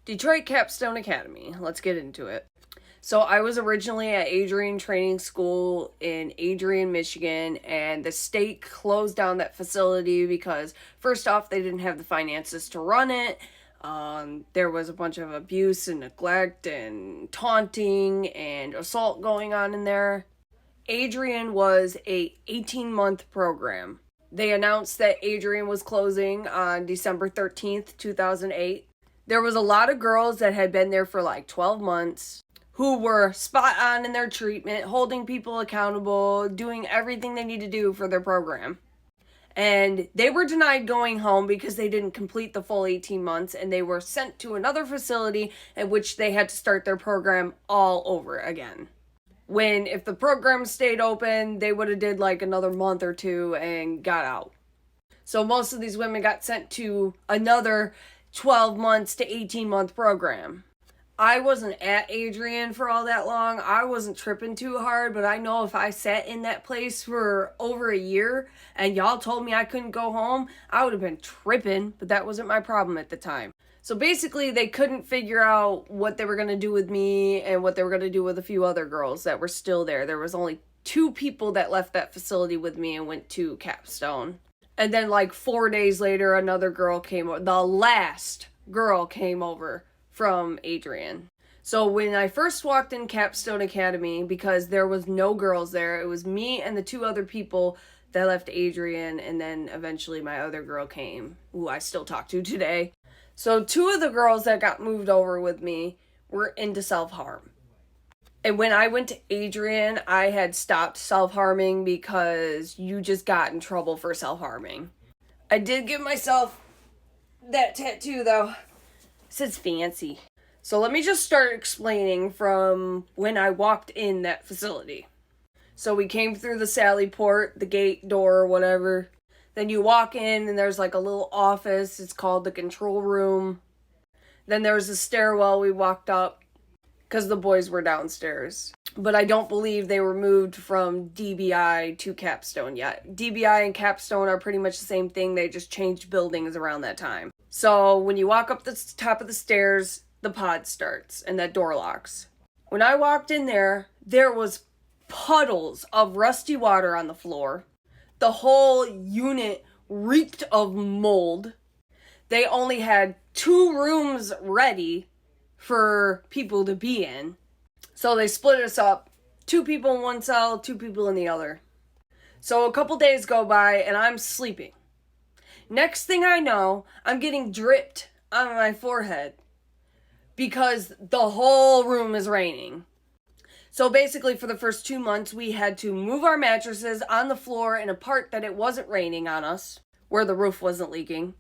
Detroit Capstone Academy. Let's get into it. So I was originally at Adrian Training School in Adrian, Michigan, and the state closed down that facility because, first off, they didn't have the finances to run it. There was a bunch of abuse and neglect and taunting and assault going on in there. Adrian was a 18-month program. They announced that Adrian was closing on December 13th, 2008. There was a lot of girls that had been there for like 12 months who were spot on in their treatment, holding people accountable, doing everything they need to do for their program. And they were denied going home because they didn't complete the full 18 months, and they were sent to another facility in which they had to start their program all over again. When, if the program stayed open, they would have did like another month or two and got out. So most of these women got sent to another 12 months to 18 month program. I wasn't at Adrian for all that long. I wasn't tripping too hard, but I know if I sat in that place for over a year and y'all told me I couldn't go home, I would have been tripping, but that wasn't my problem at the time. So basically, they couldn't figure out what they were going to do with me and what they were going to do with a few other girls that were still there. There was only 2 people that left that facility with me and went to Capstone. And then like 4 days later, another girl came over. The last girl came over from Adrian. So when I first walked in Capstone Academy, because there was no girls there, it was me and the 2 other people that left Adrian, and then eventually my other girl came, who I still talk to today. So 2 of the girls that got moved over with me were into self-harm. And when I went to Adrian, I had stopped self-harming because you just got in trouble for self-harming. I did give myself that tattoo though. It says fancy. So let me just start explaining from when I walked in that facility. So we came through the Sally Port, the gate door, whatever. Then you walk in and there's like a little office. It's called the control room. Then there's a stairwell we walked up because the boys were downstairs. But I don't believe they were moved from DBI to Capstone yet. DBI and Capstone are pretty much the same thing. They just changed buildings around that time. So when you walk up the top of the stairs, the pod starts and that door locks. When I walked in there, there was puddles of rusty water on the floor. The whole unit reeked of mold. They only had 2 rooms ready for people to be in. So they split us up. 2 people in one cell, 2 people in the other. So a couple days go by and I'm sleeping. Next thing I know, I'm getting dripped on my forehead because the whole room is raining. So basically for the first 2 months, we had to move our mattresses on the floor in a part that it wasn't raining on us, where the roof wasn't leaking.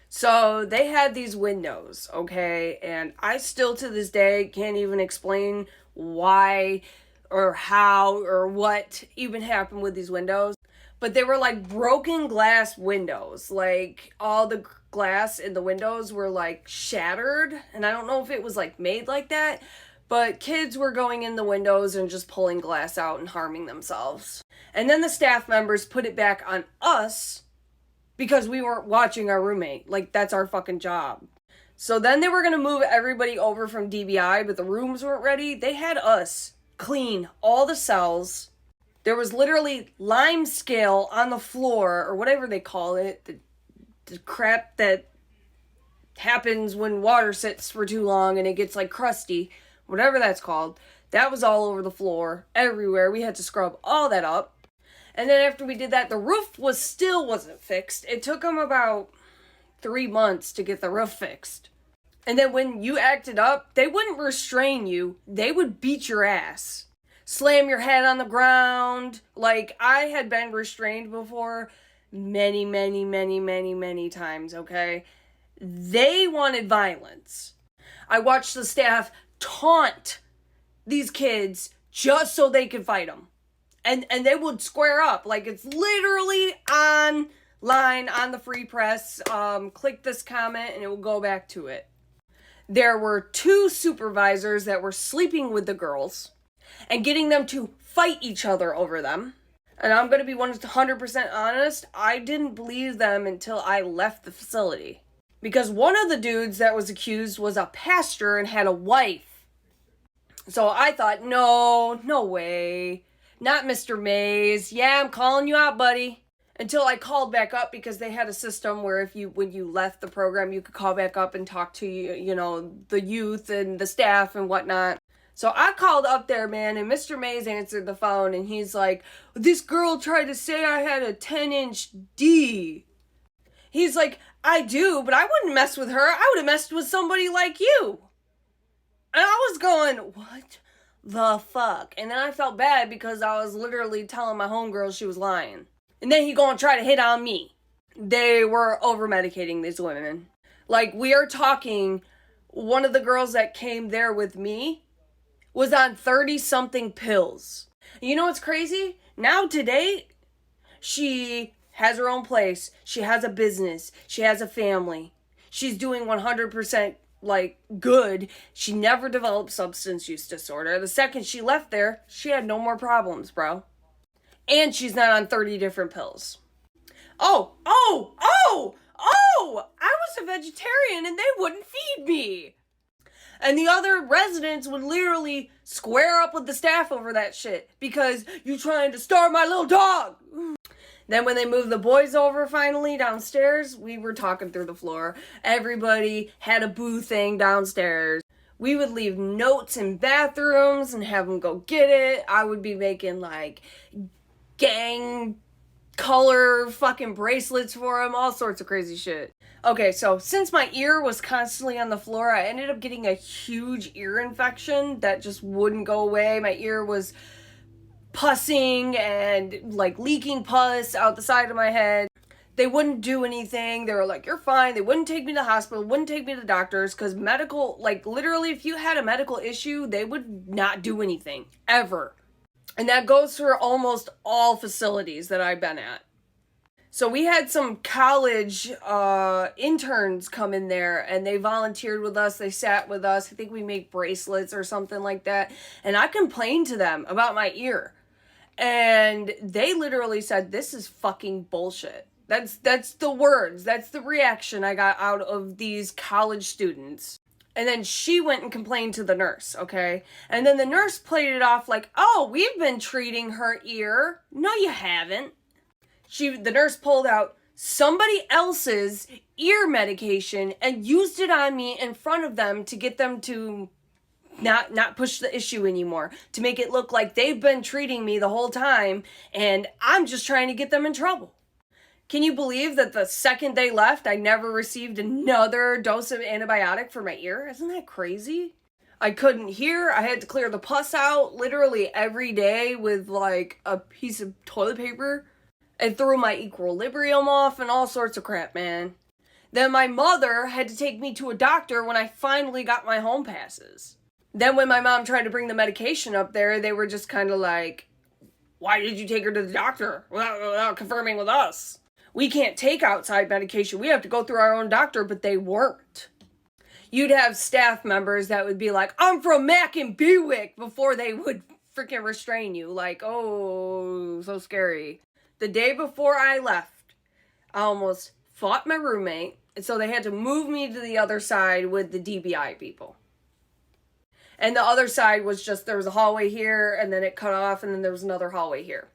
So they had these windows, okay? And I still to this day can't even explain why or how or what even happened with these windows. But they were like broken glass windows. Like all the glass in the windows were like shattered. And I don't know if it was like made like that. But kids were going in the windows and just pulling glass out and harming themselves. And then the staff members put it back on us because we weren't watching our roommate. Like, that's our fucking job. So then they were going to move everybody over from DBI, but the rooms weren't ready. They had us clean all the cells. There was literally lime scale on the floor, or whatever they call it. The crap that happens when water sits for too long and it gets like crusty. Whatever that's called, that was all over the floor, everywhere. We had to scrub all that up. And then after we did that, the roof wasn't fixed. It took them about 3 months to get the roof fixed. And then when you acted up, they wouldn't restrain you. They would beat your ass. Slam your head on the ground. Like, I had been restrained before many, many, many, many, many times, okay? They wanted violence. I watched the staff taunt these kids just so they could fight them. And they would square up. Like, it's literally online on the free press. Click this comment and it will go back to it. There were 2 supervisors that were sleeping with the girls and getting them to fight each other over them. And I'm going to be 100% honest, I didn't believe them until I left the facility. Because one of the dudes that was accused was a pastor and had a wife. So I thought, no way. Not Mr. Mays. Yeah, I'm calling you out, buddy. Until I called back up because they had a system where when you left the program, you could call back up and talk to, the youth and the staff and whatnot. So I called up there, man, and Mr. Mays answered the phone, and he's like, this girl tried to say I had a 10-inch D. He's like, I do, but I wouldn't mess with her. I would have messed with somebody like you. And I was going, what the fuck? And then I felt bad because I was literally telling my homegirl she was lying. And then he gonna try to hit on me. They were over-medicating these women. Like, we are talking, one of the girls that came there with me was on 30-something pills. You know what's crazy? Now, today, she has her own place. She has a business. She has a family. She's doing 100% good. She never developed substance use disorder. The second she left there, she had no more problems, bro. And she's not on 30 different pills. Oh! I was a vegetarian and they wouldn't feed me. And the other residents would literally square up with the staff over that shit. Because you trying to starve my little dog. Then when they moved the boys over finally downstairs, we were talking through the floor. Everybody had a boo thing downstairs. We would leave notes in bathrooms and have them go get it. I would be making gang color fucking bracelets for them, all sorts of crazy shit. Okay, so since my ear was constantly on the floor, I ended up getting a huge ear infection that just wouldn't go away. My ear was pussing and leaking pus out the side of my head. They wouldn't do anything. They were like, you're fine. They wouldn't take me to the hospital, wouldn't take me to doctors, because medical, literally, if you had a medical issue, they would not do anything, ever. And that goes for almost all facilities that I've been at. So we had some college interns come in there, and they volunteered with us. They sat with us. I think we made bracelets or something like that. And I complained to them about my ear. And they literally said, this is fucking bullshit. That's the words. That's the reaction I got out of these college students. And then she went and complained to the nurse, okay? And then the nurse played it off like, oh, we've been treating her ear. No, you haven't. The nurse pulled out somebody else's ear medication and used it on me in front of them to get them to not push the issue anymore, to make it look like they've been treating me the whole time and I'm just trying to get them in trouble. Can you believe that the second they left, I never received another dose of antibiotic for my ear? Isn't that crazy? I couldn't hear. I had to clear the pus out literally every day with a piece of toilet paper. It threw my equilibrium off and all sorts of crap, man. Then my mother had to take me to a doctor when I finally got my home passes. Then when my mom tried to bring the medication up there, they were just kind of like, why did you take her to the doctor without confirming with us? We can't take outside medication. We have to go through our own doctor, but they weren't. You'd have staff members that would be like, I'm from Mac and Bewick, before they would freaking restrain you. Oh, so scary. The day before I left, I almost fought my roommate, and so they had to move me to the other side with the DBI people. And the other side was just, there was a hallway here, and then it cut off, and then there was another hallway here.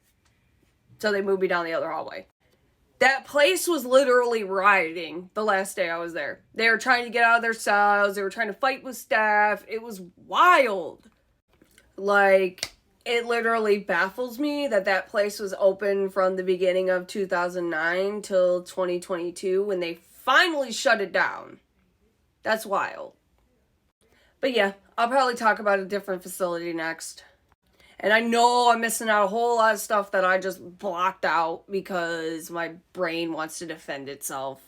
So they moved me down the other hallway. That place was literally rioting the last day I was there. They were trying to get out of their cells. They were trying to fight with staff. It was wild. It literally baffles me that place was open from the beginning of 2009 till 2022 when they finally shut it down. That's wild. But yeah, I'll probably talk about a different facility next. And I know I'm missing out a whole lot of stuff that I just blocked out because my brain wants to defend itself.